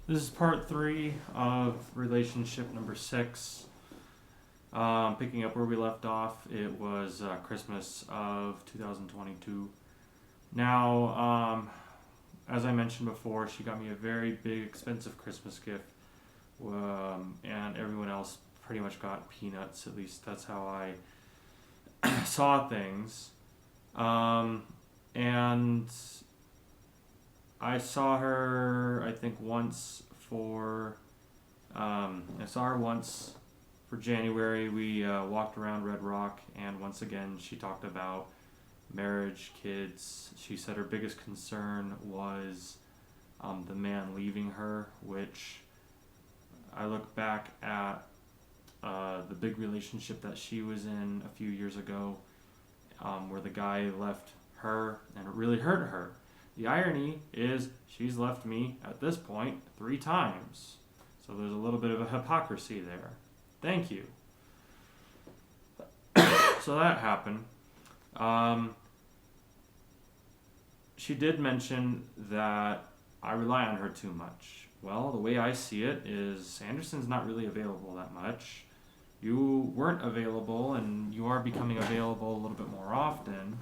This is part 3 of relationship number 6. Picking up where we left off, it was Christmas of 2022. Now, as I mentioned before, she got me a very big, expensive Christmas gift, and everyone else pretty much got peanuts. At least that's how I saw things. And I saw her, I think, once for. I saw her once for January. We walked around Red Rock, and once again, she talked about marriage, kids. She said her biggest concern was the man leaving her, which I look back at the big relationship that she was in a few years ago, where the guy left her, and it really hurt her. The irony is she's left me at this point 3 times. So there's a little bit of a hypocrisy there. Thank you. So that happened. She did mention that I rely on her too much. Well, the way I see it is Anderson's not really available that much. You weren't available, and you are becoming available a little bit more often.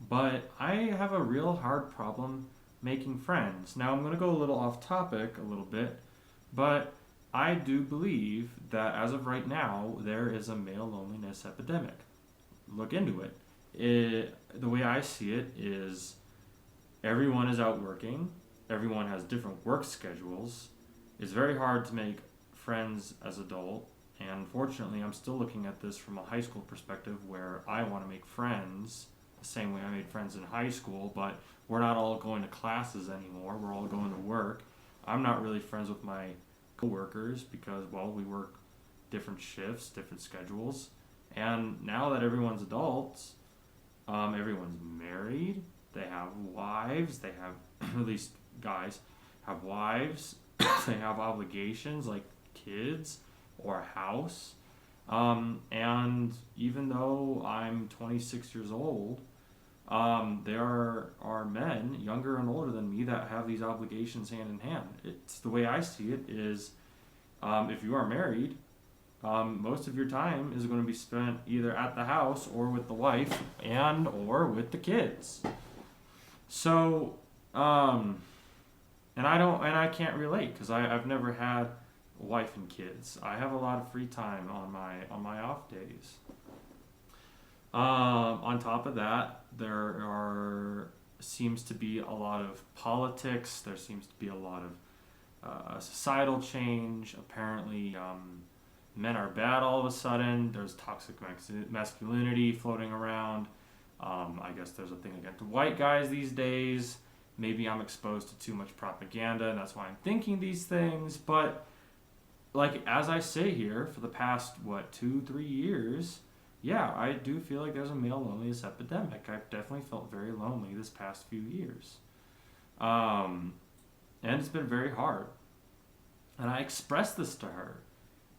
But I have a real hard problem making friends. Now, I'm going to go a little off topic a little bit, but I do believe that as of right now, there is a male loneliness epidemic. Look into it. The way I see it is everyone is out working, everyone has different work schedules. It's very hard to make friends as adult, and fortunately, I'm still looking at this from a high school perspective where I want to make friends the same way I made friends in high school, but we're not all going to classes anymore. We're all going to work. I'm not really friends with my coworkers because, well, we work different shifts, different schedules. And now that everyone's adults, everyone's married, they have wives, they have, at least guys, have wives, they have obligations like kids or a house. And even though I'm 26 years old, there are men, younger and older than me, that have these obligations hand in hand. It's the way I see it is, if you are married, most of your time is going to be spent either at the house or with the wife and or with the kids. So, and I can't relate because I've never had a wife and kids. I have a lot of free time on my off days. On top of that, there seems to be a lot of politics. There seems to be a lot of societal change. Apparently, men are bad all of a sudden. There's toxic masculinity floating around. I guess there's a thing against white guys these days. Maybe I'm exposed to too much propaganda, and that's why I'm thinking these things. But like as I say here, for the past 2-3 years, yeah, I do feel like there's a male loneliness epidemic. I've definitely felt very lonely this past few years, and it's been very hard. And I expressed this to her,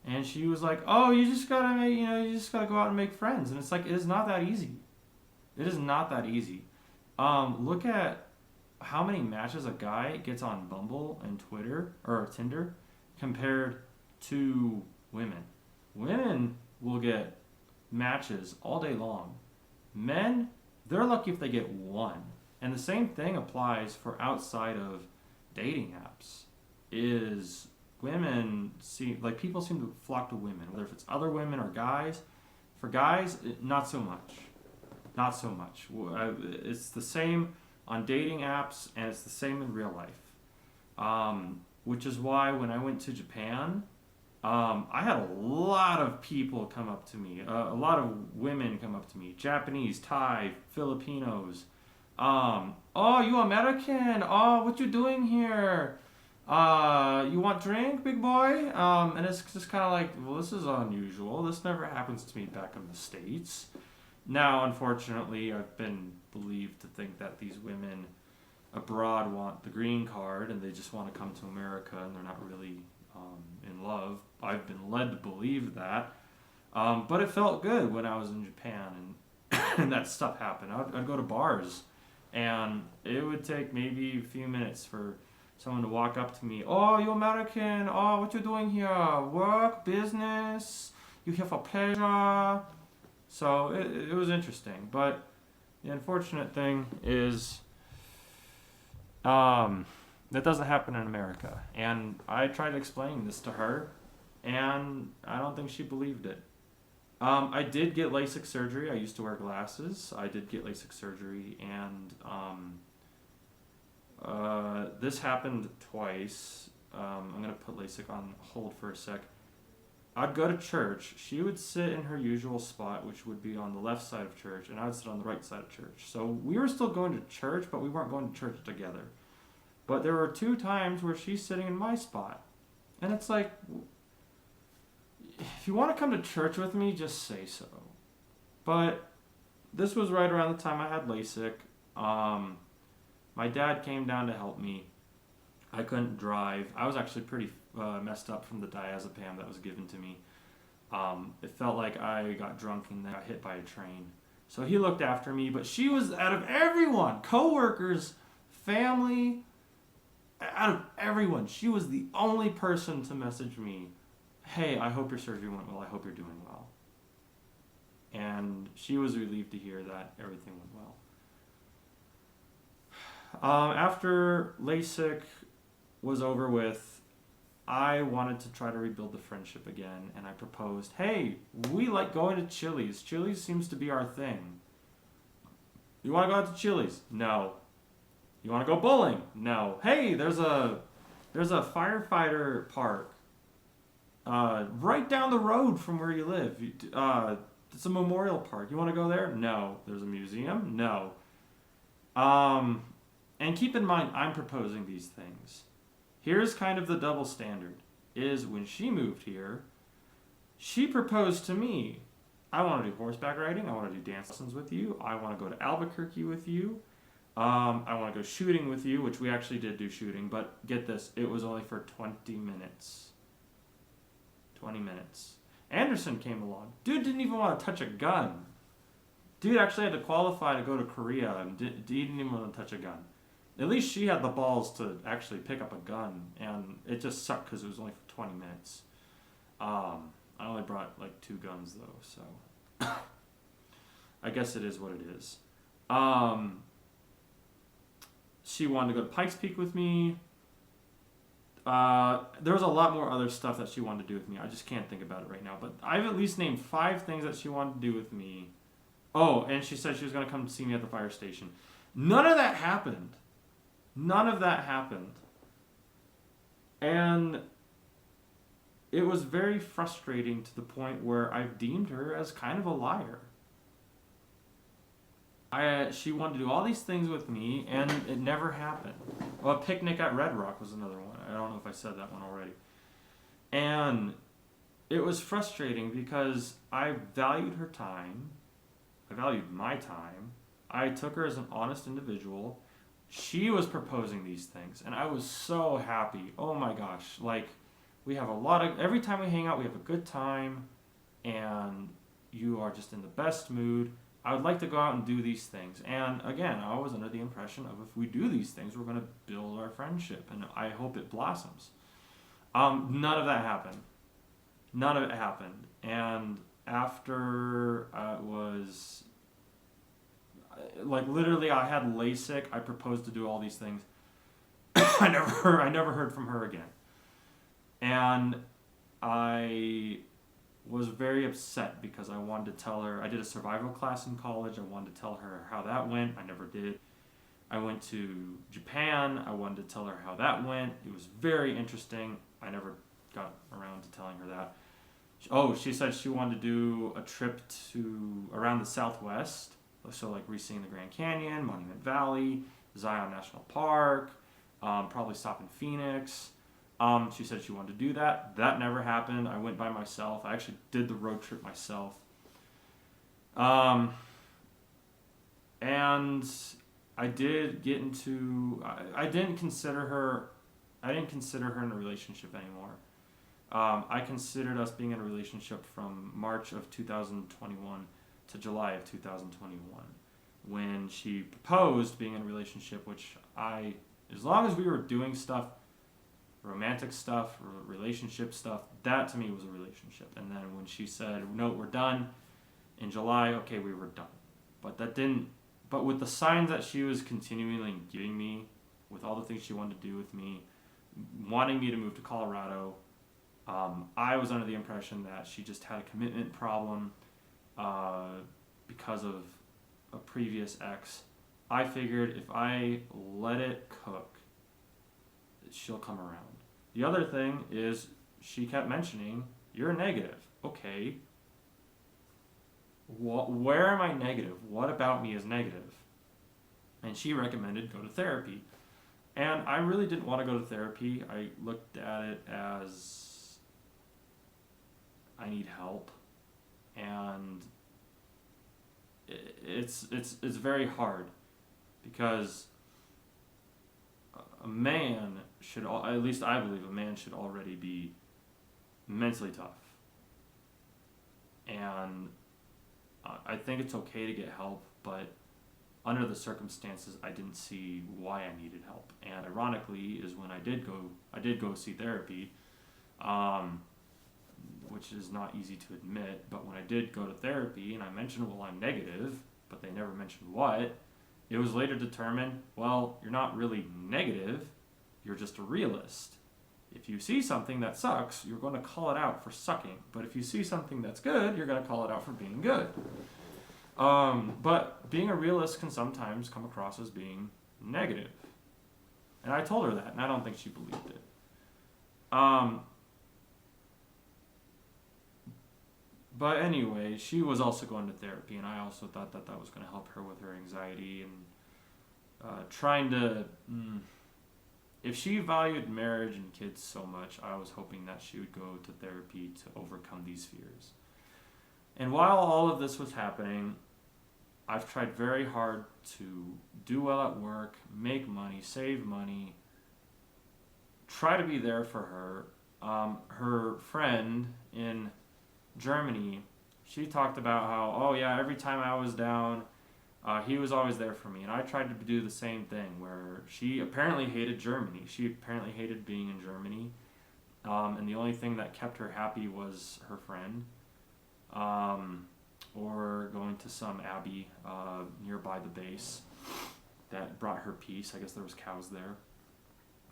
and she was like, "Oh, you just gotta go out and make friends." And it's like, it is not that easy. It is not that easy. Look at how many matches a guy gets on Bumble and Twitter or Tinder compared to women. Women will get matches all day long. Men, they're lucky if they get one. And the same thing applies for outside of dating apps. Is women people seem to flock to women, whether if it's other women or guys. For guys, not so much. Not so much. It's the same on dating apps, and it's the same in real life. Which is why when I went to Japan, I had a lot of people come up to me, a lot of women come up to me, Japanese, Thai, Filipinos. Oh, you American? Oh, what you doing here? You want drink, big boy? And it's just kind of like, well, this is unusual. This never happens to me back in the States. Now, unfortunately, I've been believed to think that these women abroad want the green card and they just want to come to America and they're not really in love. I've been led to believe that. But it felt good when I was in Japan and that stuff happened. I'd go to bars and it would take maybe a few minutes for someone to walk up to me. Oh, you American? Oh, what you doing here? Work, business? You here for pleasure? So it was interesting. But the unfortunate thing is, that doesn't happen in America. And I tried explaining this to her, and I don't think she believed it. I did get LASIK surgery. I used to wear glasses. I did get LASIK surgery, and this happened twice. I'm going to put LASIK on hold for a sec. I'd go to church. She would sit in her usual spot, which would be on the left side of church, and I would sit on the right side of church. So we were still going to church, but we weren't going to church together. But there were 2 times where she's sitting in my spot. And it's like, if you want to come to church with me, just say so. But this was right around the time I had LASIK. My dad came down to help me. I couldn't drive. I was actually pretty messed up from the diazepam that was given to me. It felt like I got drunk and then got hit by a train. So he looked after me, but she was, out of everyone, coworkers, family, out of everyone, she was the only person to message me, hey, I hope your surgery went well. I hope you're doing well. And she was relieved to hear that everything went well. After LASIK was over with, I wanted to try to rebuild the friendship again, and I proposed, hey, we like going to Chili's. Chili's seems to be our thing. You want to go out to Chili's? No. You want to go bowling? No. Hey, there's a firefighter park right down the road from where you live. It's a memorial park. You want to go there? No. There's a museum? No. And keep in mind, I'm proposing these things. Here's kind of the double standard, is when she moved here, she proposed to me, I want to do horseback riding, I want to do dance lessons with you, I want to go to Albuquerque with you, I want to go shooting with you, which we actually did do shooting, but get this, it was only for 20 minutes. 20 minutes. Anderson came along. Dude didn't even want to touch a gun. Dude actually had to qualify to go to Korea, and he didn't even want to touch a gun. At least she had the balls to actually pick up a gun, and it just sucked because it was only for 20 minutes. I only brought like 2 guns though, so I guess it is what it is. She wanted to go to Pikes Peak with me. There was a lot more other stuff that she wanted to do with me. I just can't think about it right now, but I've at least named 5 things that she wanted to do with me. Oh, and she said she was going to come see me at the fire station. None of that happened. None of that happened. And it was very frustrating to the point where I've deemed her as kind of a liar. She wanted to do all these things with me, and it never happened. Well, a picnic at Red Rock was another one. I don't know if I said that one already. And it was frustrating because I valued her time. I valued my time. I took her as an honest individual. She was proposing these things, and I was so happy. Oh my gosh. Like, we have every time we hang out, we have a good time, and you are just in the best mood. I would like to go out and do these things. And again, I was under the impression of if we do these things, we're going to build our friendship, and I hope it blossoms. None of that happened. None of it happened. And after literally I had LASIK, I proposed to do all these things. I never heard from her again. And I was very upset because I wanted to tell her, I did a survival class in college, I wanted to tell her how that went, I never did. I went to Japan, I wanted to tell her how that went, it was very interesting, I never got around to telling her that. Oh, she said she wanted to do a trip around the Southwest, so like re-seeing the Grand Canyon, Monument Valley, Zion National Park, probably stop in Phoenix. She said she wanted to do that. That never happened. I went by myself. I actually did the road trip myself. And I did get into, I didn't consider her in a relationship anymore. I considered us being in a relationship from March of 2021 to July of 2021 when she proposed being in a relationship, which I As long as we were doing stuff, romantic stuff, relationship stuff, that to me was a relationship. And then when she said, no, we're done in July, okay, we were done. But that didn't, but with the signs that she was continually giving me, with all the things she wanted to do with me, wanting me to move to Colorado, I was under the impression that she just had a commitment problem because of a previous ex. I figured if I let it cook, she'll come around. The other thing is she kept mentioning, you're negative. Okay. Where am I negative? What about me is negative? And she recommended go to therapy. And I really didn't want to go to therapy. I looked at it as I need help. And it's very hard because a man should, at least I believe, a man should already be mentally tough. And I think it's okay to get help, but under the circumstances, I didn't see why I needed help. And ironically, is when I did go see therapy, which is not easy to admit. But when I did go to therapy, and I mentioned, well, I'm negative, but they never mentioned what. It was later determined, well, you're not really negative, you're just a realist. If you see something that sucks, you're going to call it out for sucking. But if you see something that's good, you're going to call it out for being good. But being a realist can sometimes come across as being negative. And I told her that, and I don't think she believed it. But anyway, she was also going to therapy, and I also thought that was going to help her with her anxiety and trying to... If she valued marriage and kids so much, I was hoping that she would go to therapy to overcome these fears. And while all of this was happening, I've tried very hard to do well at work, make money, save money, try to be there for her. Her friend in Germany, she talked about how, oh yeah, every time I was down, he was always there for me. And I tried to do the same thing, where she apparently hated Germany. She apparently hated being in Germany. And the only thing that kept her happy was her friend. Or going to some abbey nearby the base that brought her peace. I guess there was cows there.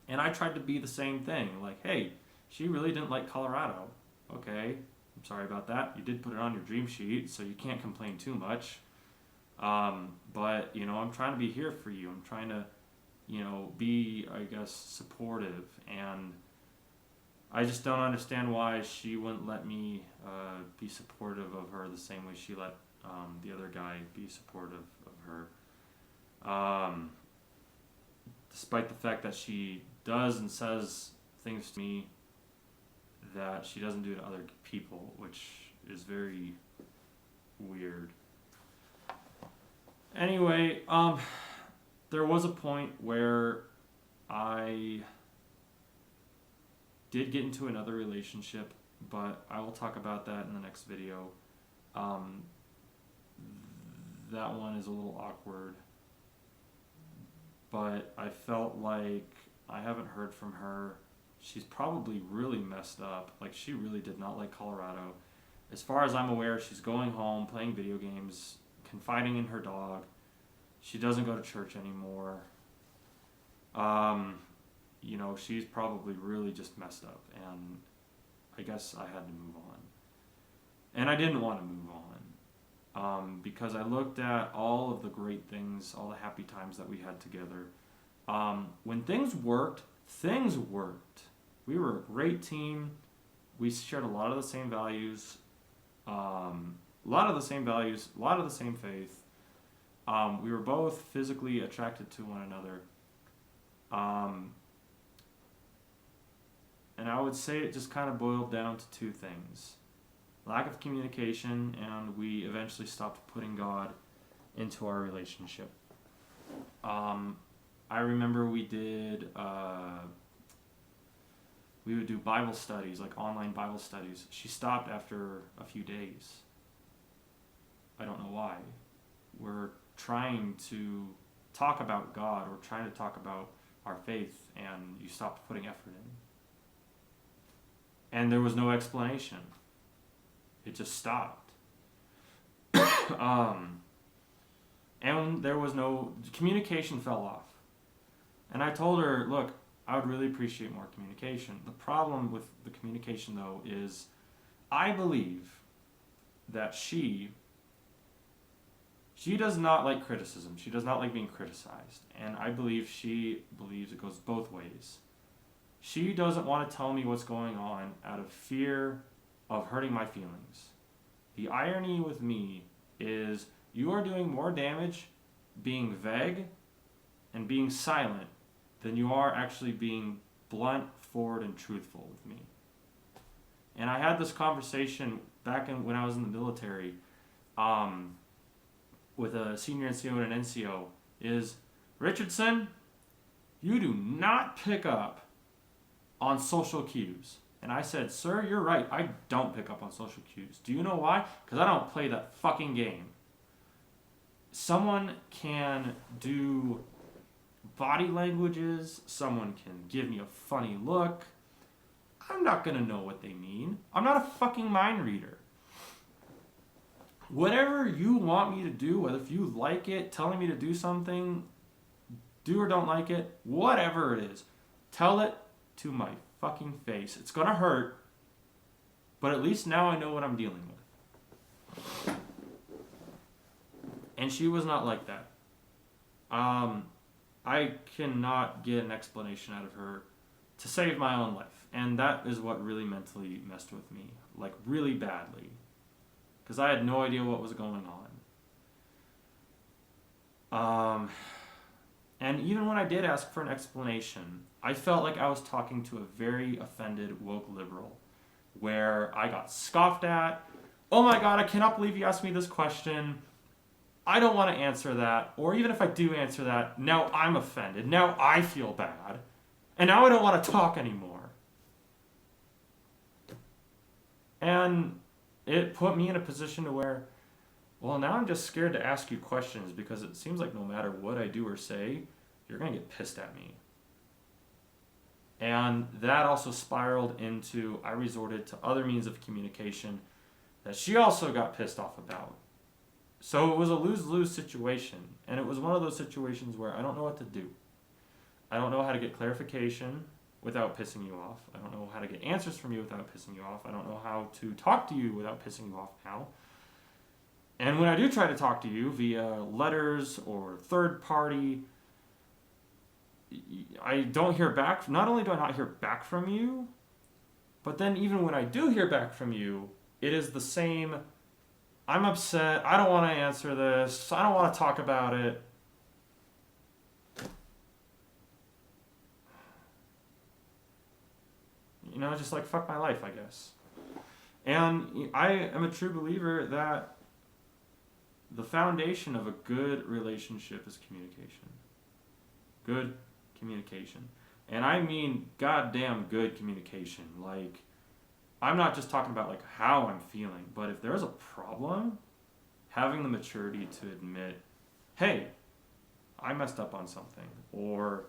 And I tried to be the same thing. Like, hey, she really didn't like Colorado. Okay, I'm sorry about that. You did put it on your dream sheet, so you can't complain too much. But, I'm trying to be here for you. I'm trying to, be, I guess, supportive. And I just don't understand why she wouldn't let me be supportive of her the same way she let the other guy be supportive of her. Despite the fact that she does and says things to me that she doesn't do to other people, which is very weird. Anyway, there was a point where I did get into another relationship, but I will talk about that in the next video. That one is a little awkward, but I felt like I haven't heard from her. She's probably really messed up. Like, she really did not like Colorado. As far as I'm aware, she's going home, playing video games, confiding in her dog. She doesn't go to church anymore. She's probably really just messed up, and I guess I had to move on. And I didn't want to move on, because I looked at all of the great things, all the happy times that we had together. When things worked. We were a great team. We shared a lot of the same values, a lot of the same faith. We were both physically attracted to one another. And I would say it just kind of boiled down to two things. Lack of communication, and we eventually stopped putting God into our relationship. I remember we would do Bible studies, like online Bible studies. She stopped after a few days. I don't know why. We're trying to talk about God. We're trying to talk about our faith and you stopped putting effort in. And there was no explanation. It just stopped. And there was no, communication fell off. And I told her, look, I would really appreciate more communication. The problem with the communication, though, is I believe that she does not like criticism. She does not like being criticized. And I believe she believes it goes both ways. She doesn't want to tell me what's going on out of fear of hurting my feelings. The irony with me is you are doing more damage being vague and being silent than you are actually being blunt, forward, and truthful with me. And I had this conversation back when I was in the military with a senior NCO and an NCO is, Richardson, you do not pick up on social cues. And I said, sir, you're right. I don't pick up on social cues. Do you know why? Because I don't play that fucking game. Someone can do body languages. Someone can give me a funny look. I'm not going to know what they mean. I'm not a fucking mind reader. Whatever you want me to do, whether if you like it, telling me to do something, do or don't like it, whatever it is, tell it to my fucking face. It's gonna hurt, but at least now I know what I'm dealing with. And she was not like that. I cannot get an explanation out of her to save my own life. And that is what really mentally messed with me, like really badly. Because I had no idea what was going on. And even when I did ask for an explanation, I felt like I was talking to a very offended woke liberal, where I got scoffed at. Oh my God, I cannot believe you asked me this question. I don't want to answer that. Or even if I do answer that, now I'm offended. Now I feel bad. And now I don't want to talk anymore. And it put me in a position to where, well, now I'm just scared to ask you questions because it seems like no matter what I do or say, you're going to get pissed at me. And that also spiraled into, I resorted to other means of communication that she also got pissed off about. So it was a lose-lose situation. And it was one of those situations where I don't know what to do. I don't know how to get clarification without pissing you off. I don't know how to get answers from you without pissing you off. I don't know how to talk to you without pissing you off now. And when I do try to talk to you via letters or third party, I don't hear back. Not only do I not hear back from you, but then even when I do hear back from you, it is the same, I'm upset, I don't want to answer this, I don't want to talk about it. You know, just like fuck my life, I guess. And I am a true believer that the foundation of a good relationship is communication. Good communication. And I mean goddamn good communication. Like, I'm not just talking about like how I'm feeling, but if there's a problem, having the maturity to admit, hey, I messed up on something, or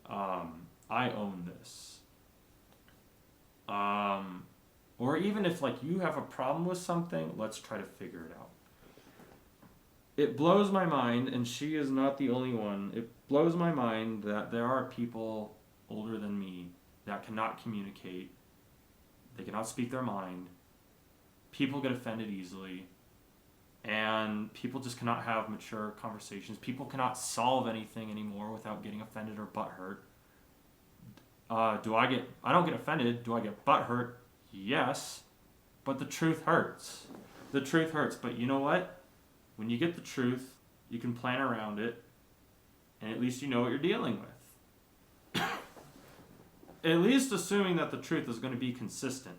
I own this. Or even if like you have a problem with something, let's try to figure it out. It blows my mind, and she is not the only one. It blows my mind that there are people older than me that cannot communicate. They cannot speak their mind. People get offended easily. And people just cannot have mature conversations. People cannot solve anything anymore without getting offended or butthurt. I don't get offended. Do I get butthurt? Yes. But the truth hurts. The truth hurts. But you know what? When you get the truth, you can plan around it, and at least you know what you're dealing with. At least assuming that the truth is going to be consistent.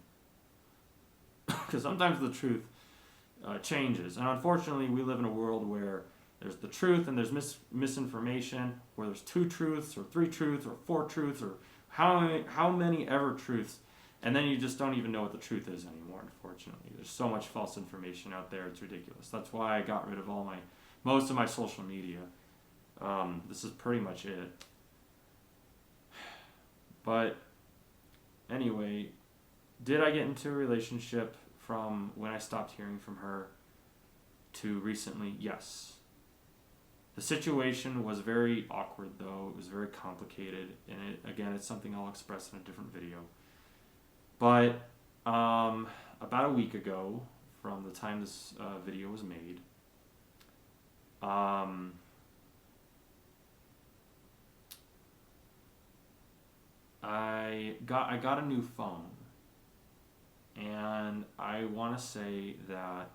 Because sometimes the truth changes. And unfortunately, we live in a world where there's the truth and there's misinformation, where there's 2 truths or 3 truths or 4 truths or how many ever truths. And then you just don't even know what the truth is anymore, unfortunately. There's so much false information out there, it's ridiculous. That's why I got rid of most of my social media. This is pretty much it. But anyway, did I get into a relationship from when I stopped hearing from her to recently? Yes. The situation was very awkward, though. It was very complicated, and it's something I'll express in a different video. But about a week ago, from the time this video was made, I got a new phone, and I want to say that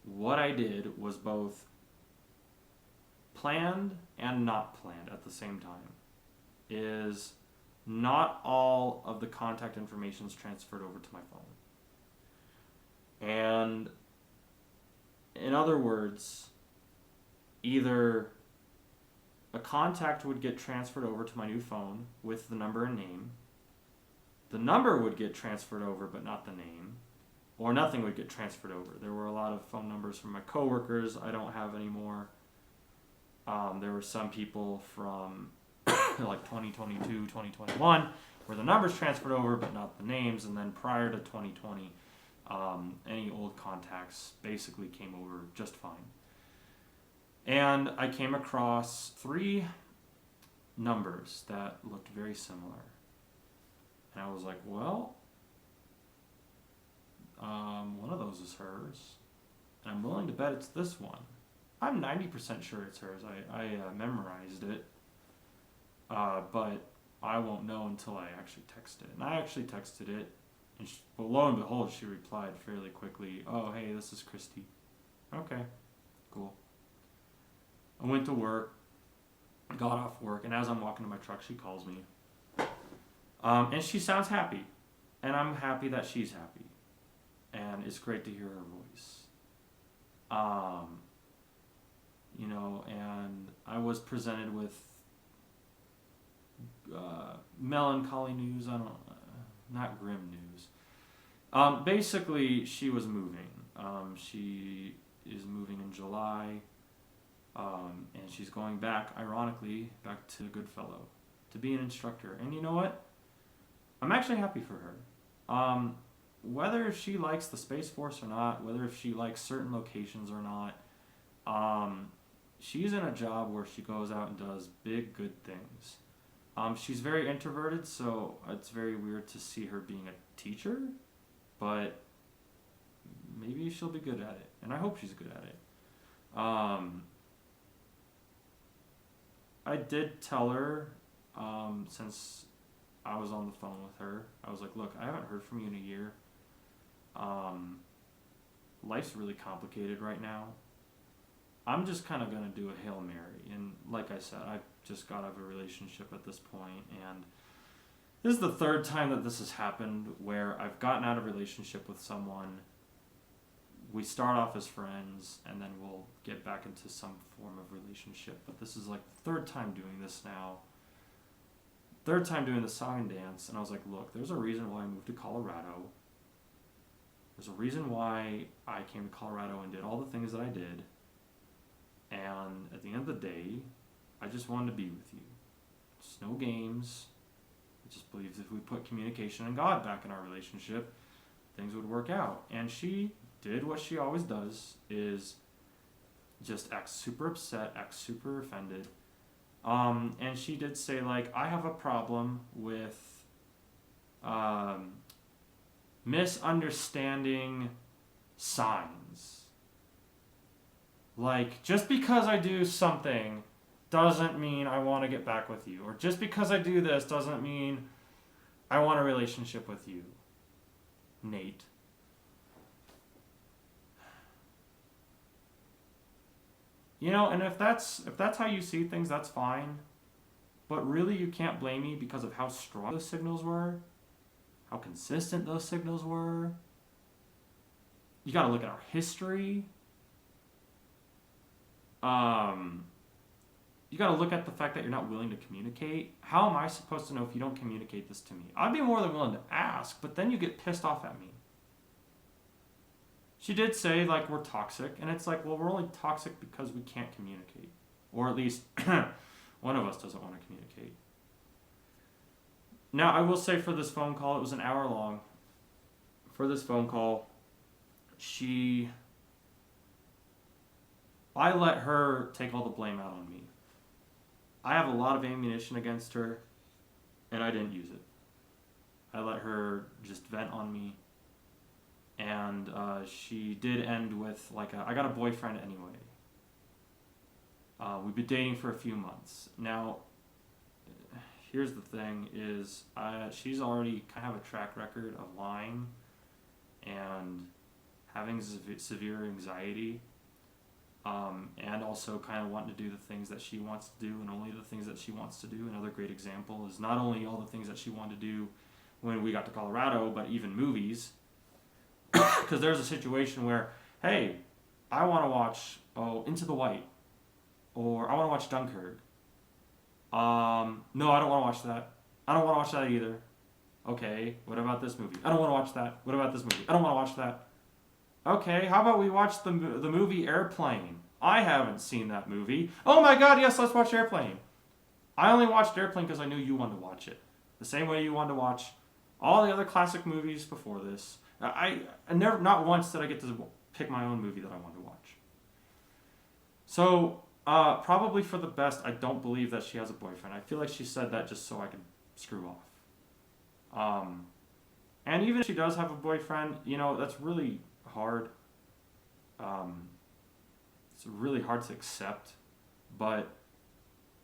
what I did was both planned and not planned at the same time. Is not all of the contact information is transferred over to my phone. And in other words, either a contact would get transferred over to my new phone with the number and name, the number would get transferred over but not the name, or nothing would get transferred over. There were a lot of phone numbers from my coworkers I don't have anymore. There were some people from like 2022, 2021, where the numbers transferred over but not the names, and then prior to 2020, any old contacts basically came over just fine. And I came across 3 numbers that looked very similar. And I was like, well, one of those is hers, and I'm willing to bet it's this one. I'm 90% sure it's hers. I memorized it, but I won't know until I actually text it. And I actually texted it, and well, lo and behold, she replied fairly quickly, "Oh, hey, this is Christy." Okay, cool. I went to work, got off work, and as I'm walking to my truck, she calls me. And she sounds happy, and I'm happy that she's happy, and it's great to hear her voice. And I was presented with melancholy news. Not grim news. Basically, she was moving. She is moving in July, and she's going back, ironically, back to Goodfellow to be an instructor. And you know what? I'm actually happy for her. Whether she likes the Space Force or not, whether if she likes certain locations or not, she's in a job where she goes out and does big, good things. She's very introverted, so it's very weird to see her being a teacher, but maybe she'll be good at it, and I hope she's good at it. I did tell her, since I was on the phone with her, I was like, look, I haven't heard from you in a year. Life's really complicated right now. I'm just kind of going to do a Hail Mary. And like I said, I've just got out of a relationship at this point, and this is the 3rd time that this has happened where I've gotten out of a relationship with someone. We start off as friends, and then we'll get back into some form of relationship. But this is like the 3rd time doing this now. 3rd time doing the song and dance, and I was like, look, there's a reason why I moved to Colorado. There's a reason why I came to Colorado and did all the things that I did. And at the end of the day, I just wanted to be with you. It's no games. I just believed if we put communication and God back in our relationship, things would work out. And she did what she always does, is just act super upset, act super offended. And she did say, like, I have a problem with misunderstanding signs. Like, just because I do something doesn't mean I want to get back with you. Or just because I do this doesn't mean I want a relationship with you. Nate. And if that's how you see things, that's fine. But really, you can't blame me because of how strong those signals were, how consistent those signals were. You got to look at our history. You got to look at the fact that you're not willing to communicate. How am I supposed to know if you don't communicate this to me? I'd be more than willing to ask, but then you get pissed off at me. She did say, like, we're toxic, and it's like, well, we're only toxic because we can't communicate. Or at least one of us doesn't want to communicate. Now, I will say for this phone call, it was an hour long. For this phone call, she. I let her take all the blame out on me. I have a lot of ammunition against her, and I didn't use it. I let her just vent on me, and she did end with like, I got a boyfriend anyway. We've been dating for a few months now. Here's the thing: is she's already kind of have a track record of lying and having severe anxiety, and also kind of wanting to do the things that she wants to do and only the things that she wants to do. Another great example is not only all the things that she wanted to do when we got to Colorado, but even movies. Because there's a situation where, hey, I want to watch Into the White, or I want to watch Dunkirk. No, I don't want to watch that. I don't want to watch that either. Okay, what about this movie? I don't want to watch that. What about this movie? I don't want to watch that. Okay, how about we watch the movie Airplane? I haven't seen that movie. Oh my god, yes, let's watch Airplane. I only watched Airplane because I knew you wanted to watch it. The same way you wanted to watch all the other classic movies before this. I never, not once did I get to pick my own movie that I wanted to watch. So, probably for the best, I don't believe that she has a boyfriend. I feel like she said that just so I could screw off. And even if she does have a boyfriend, that's really hard. It's really hard to accept. But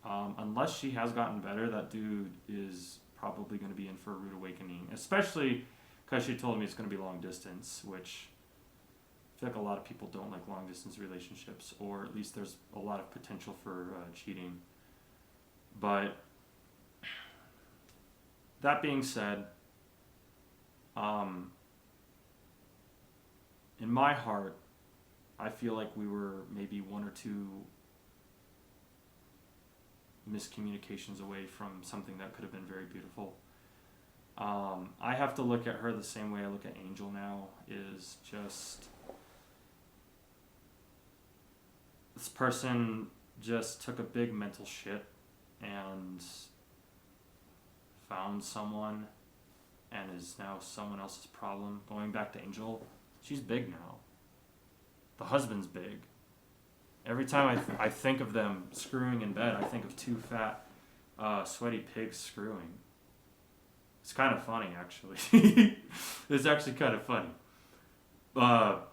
unless she has gotten better, that dude is probably going to be in for a rude awakening. Especially because she told me it's going to be long distance, which I feel like a lot of people don't like long distance relationships, or at least there's a lot of potential for cheating. But that being said, in my heart, I feel like we were maybe one or two miscommunications away from something that could have been very beautiful. I have to look at her the same way I look at Angel now, is just this person just took a big mental shit and found someone and is now someone else's problem. Going back to Angel, she's big now. The husband's big. Every time I think of them screwing in bed, I think of two fat, sweaty pigs screwing. It's kind of funny, actually. It's actually kind of funny. But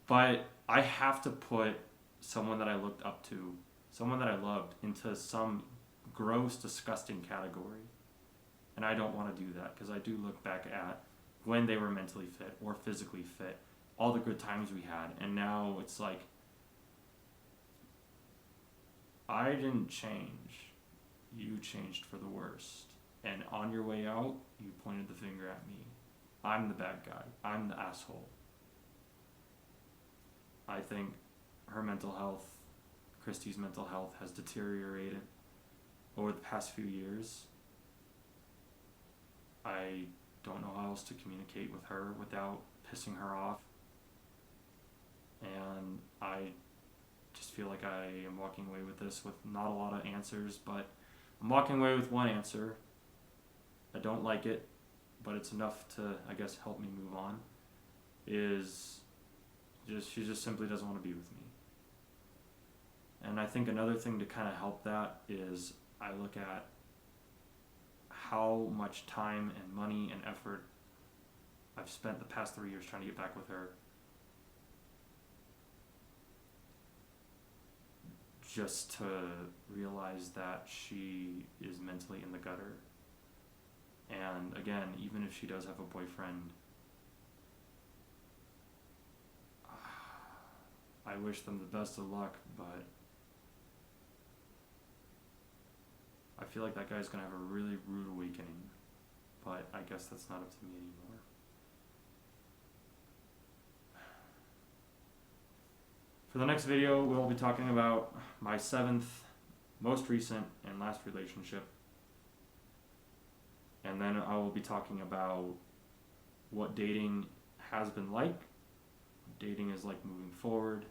I have to put someone that I looked up to, someone that I loved, into some gross, disgusting category. And I don't want to do that, because I do look back at when they were mentally fit or physically fit, all the good times we had, and now it's like, I didn't change. You changed for the worst. And on your way out, you pointed the finger at me. I'm the bad guy. I'm the asshole. I think her mental health, Christy's mental health, has deteriorated over the past few years. I don't know how else to communicate with her without pissing her off. And I just feel like I am walking away with this with not a lot of answers, but I'm walking away with one answer. I don't like it, but it's enough to, I guess, help me move on. She just simply doesn't want to be with me. And I think another thing to kind of help that is I look at how much time and money and effort I've spent the past 3 years trying to get back with her, just to realize that she is mentally in the gutter. And again, even if she does have a boyfriend, I wish them the best of luck, but I feel like that guy's going to have a really rude awakening. But I guess that's not up to me anymore. For the next video, we'll be talking about my 7th, most recent, and last relationship. And then I will be talking about what dating has been like, what dating is like moving forward,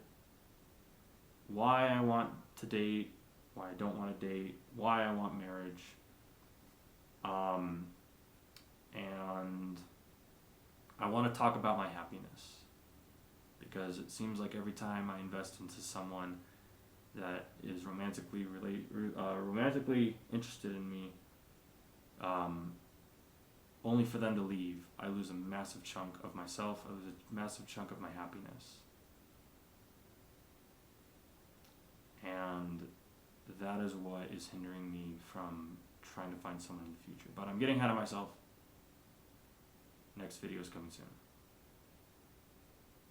why I want to date, why I don't want to date, why I want marriage, And I want to talk about my happiness, because it seems like every time I invest into someone that is romantically interested in me, only for them to leave, I lose a massive chunk of myself. I lose a massive chunk of my happiness. And that is what is hindering me from trying to find someone in the future. But I'm getting ahead of myself. Next video is coming soon.